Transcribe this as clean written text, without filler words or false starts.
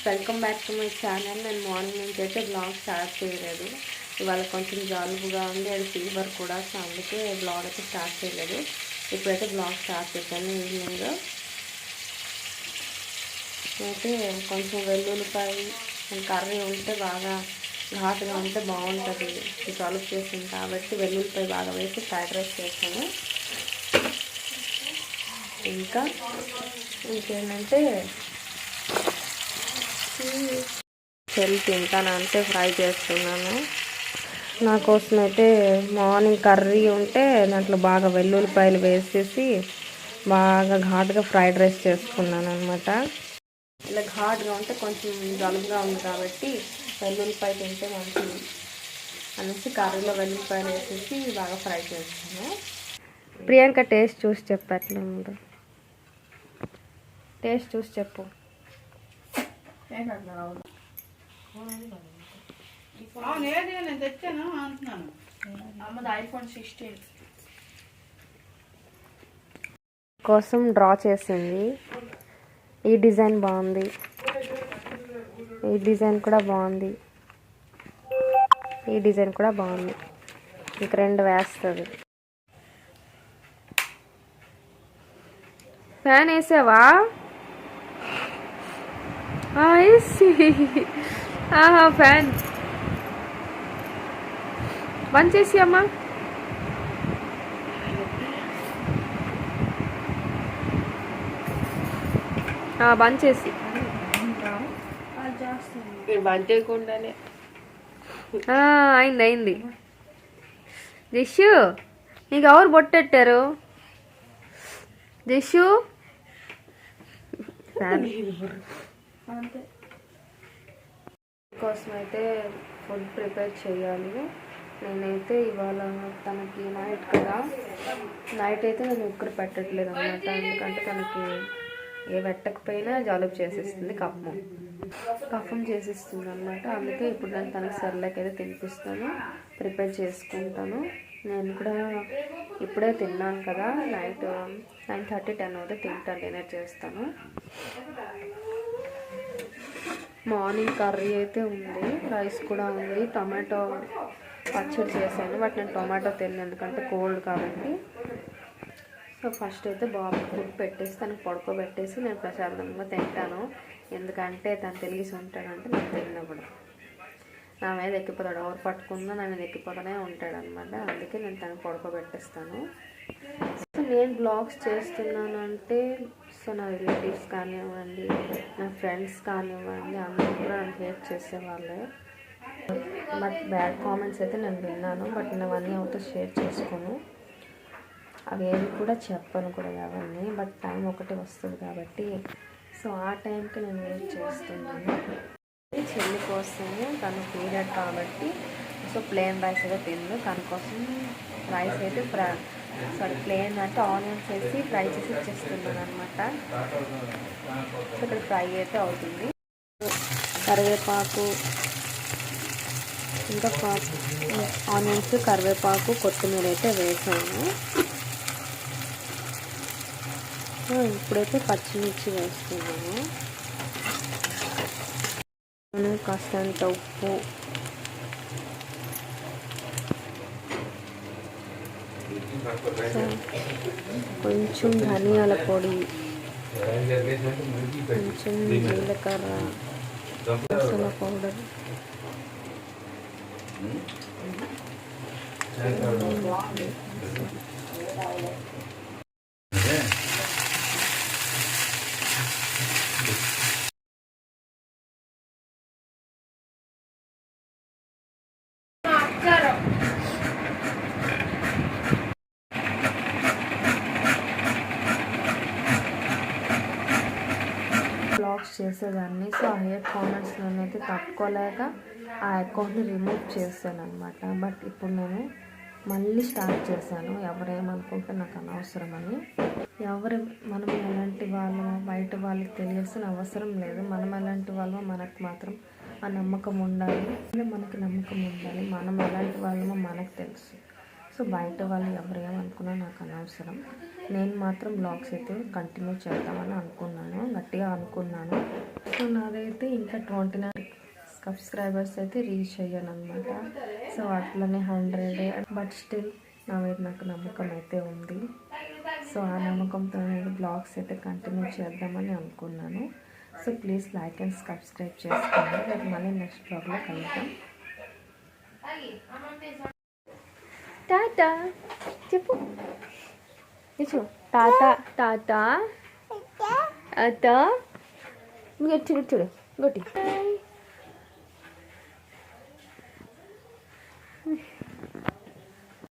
Welcome back to my channel. నేను morning నుంచి అయితే బ్లాగ్ స్టార్ట్ చేయలేదు. ఇవాళ కొంచెం జలుబుగా ఉంది, అది ఫీవర్ కూడా, సో అందుకే బ్లాగ్ అయితే స్టార్ట్ చేయలేదు. ఇప్పుడైతే బ్లాగ్ స్టార్ట్ చేశాను. ఈవినింగ్ అయితే కొంచెం వెల్లుల్లిపాయ కర్రీ ఉంటే బాగా ఘాటుగా ఉంటే బాగుంటుంది. జలుబు చేసింది కాబట్టి వెల్లుల్లిపాయ బాగా వేసి ఫ్రైడ్ రైస్ చేస్తాను. ఇంకా ఇంకేంటంటే చెల్లి తింటాను అంటే ఫ్రై చేస్తున్నాను. నా కోసం అయితే మార్నింగ్ కర్రీ ఉంటే దాంట్లో బాగా వెల్లుల్లిపాయలు వేసేసి బాగా ఘాటుగా ఫ్రైడ్ రైస్ చేసుకున్నాను అనమాట. ఇలా ఘాటుగా ఉంటే కొంచెం జలుబుగా ఉంది కాబట్టి వెల్లుల్లిపాయ తింటే మంచిది అనేసి కర్రీలో వెల్లుల్లిపాయలు వేసేసి బాగా ఫ్రై చేస్తాను. ప్రియాంక టేస్ట్ చూసి చెప్పట్లే, ముందు టేస్ట్ చూసి చెప్పు. నేను తెచ్చాను అంటున్నాను. అమ్మది iPhone 16 కోసం డ్రా చేసింది. ఈ డిజైన్ బాగుంది, ఈ డిజైన్ కూడా బాగుంది, ఈ డిజైన్ కూడా బాగుంది. ఇంక రెండు వేస్తుంది. ఫ్యాన్ వేసావా? ఫ్యాన్ బంద్ చేసి అమ్మా. బంద్ చేసి బంద్ చేయకుండానే అయింది. జిషు నీకు ఎవరు బొట్టెట్టారు? జిషు అంతే. కోసం అయితే ఫుడ్ ప్రిపేర్ చేయాలి. నేనైతే ఇవాళ తనకి నైట్ కదా, నైట్ అయితే నేను ఉక్కరు పెట్టట్లేదు అన్నమాట. ఎందుకంటే తనకి ఏ పెట్టకపోయినా జలుబు చేసేస్తుంది, కఫం చేసేస్తుంది అనమాట. అందుకే ఇప్పుడు నేను తనకి సెర్లాక్ అయితే తినిపిస్తాను, ప్రిపేర్ చేసుకుంటాను. నేను కూడా ఇప్పుడే తిన్నాను కదా, నైట్ 9:30 10 అవుతే తింటాను, డిన్నర్ చేస్తాను. మార్నింగ్ కర్రీ అయితే ఉంది, రైస్ కూడా ఉంది, టమాటో పచ్చడి చేశాను. బట్ నేను టొమాటో తిన్నాను ఎందుకంటే కోల్డ్ కాబట్టి. సో ఫస్ట్ అయితే బాబు ఫుడ్ పెట్టేసి తనకు పడుకోబెట్టేసి నేను ప్రశాంతంగా తింటాను. ఎందుకంటే తను తెలిసి ఉంటాడంటే నాకు తిన్నప్పుడు నా మీద ఎక్కిపోతాడు, ఎవరు పట్టుకున్నా నా మీద ఎక్కిపోతూనే ఉంటాడు అనమాట. అందుకే నేను తనకు పడుకోబెట్టేస్తాను. సో నేను బ్లాగ్స్ చేస్తున్నాను అంటే సో నా రిలేటివ్స్ కానివ్వండి, నా ఫ్రెండ్స్ కానివ్వండి, అందరూ కూడా నన్ను హెల్ప్ చేసేవాళ్ళే. బట్ బ్యాడ్ కామెంట్స్ అయితే నేను విన్నాను. బట్ నేను అవన్నీ అవుతూ షేర్ చేసుకోను, అవి ఏవి కూడా చెప్పను కూడా ఎవరిని. బట్ టైం ఒకటి వస్తుంది కాబట్టి సో ఆ టైంకి నేను వెయిట్ చేస్తున్నాను. చెల్లి కోసము తను పీరియడ్ కాబట్టి సో ప్లెయిన్ రైస్ అయితే తిందు. తన కోసం రైస్ అయితే ప్లెయిన్ అంటే ఆనియన్స్ వేసి ఫ్రై చేసి ఇచ్చేస్తున్నాను అనమాట. సో ఇక్కడ ఫ్రై అయితే అవుతుంది. కరివేపాకు, ఇంకా ఆనియన్స్, కరివేపాకు, కొత్తిమీర అయితే వేసాను. ఇప్పుడైతే పచ్చిమిర్చి వేస్తున్నాను. కాస్తంత ఉప్పు, కొంచెం ధనియాల పొడి, కొంచెం జీలకర్ర, మసాలా పౌడర్, బ్లాగ్స్ చేసేదాన్ని. సో ఆ హెయిర్ కామెంట్స్ నేనైతే తట్టుకోలేక ఆ అకౌంట్ని రిమూవ్ చేశాను అనమాట. బట్ ఇప్పుడు నేను మళ్ళీ స్టార్ట్ చేశాను. ఎవరేమనుకుంటే నాకు అనవసరమని. మనం ఎలాంటి వాళ్ళమో బయట వాళ్ళకి తెలియాల్సిన అవసరం లేదు. మనం ఎలాంటి వాళ్ళమో మనకు మాత్రం ఆ నమ్మకం ఉండాలి, మనకి నమ్మకం ఉండాలి. మనం ఎలాంటి వాళ్ళమో మనకు తెలుసు. సో బయట వాళ్ళు ఎవరు ఏమనుకున్నా నాకు అనవసరం. నేను మాత్రం బ్లాగ్స్ అయితే కంటిన్యూ చేద్దామని అనుకున్నాను, గట్టిగా అనుకున్నాను. సో నాదైతే ఇంకా 29 సబ్స్క్రైబర్స్ అయితే రీచ్ అయ్యాను అనమాట. సో అట్లనే 100, బట్ స్టిల్ నా మీద నాకు నమ్మకం అయితే ఉంది. సో ఆ నమ్మకంతో నేను బ్లాగ్స్ అయితే కంటిన్యూ చేద్దామని అనుకున్నాను. So please like and subscribe చేసుకోండి. రేపు మళ్ళీ నెక్స్ట్ బ్లాగ్లో కలుద్దాం. టాటా చెప్పు, ఇచ్చు టాటా టాటా అత్త గట్టి చూడు గట్టి.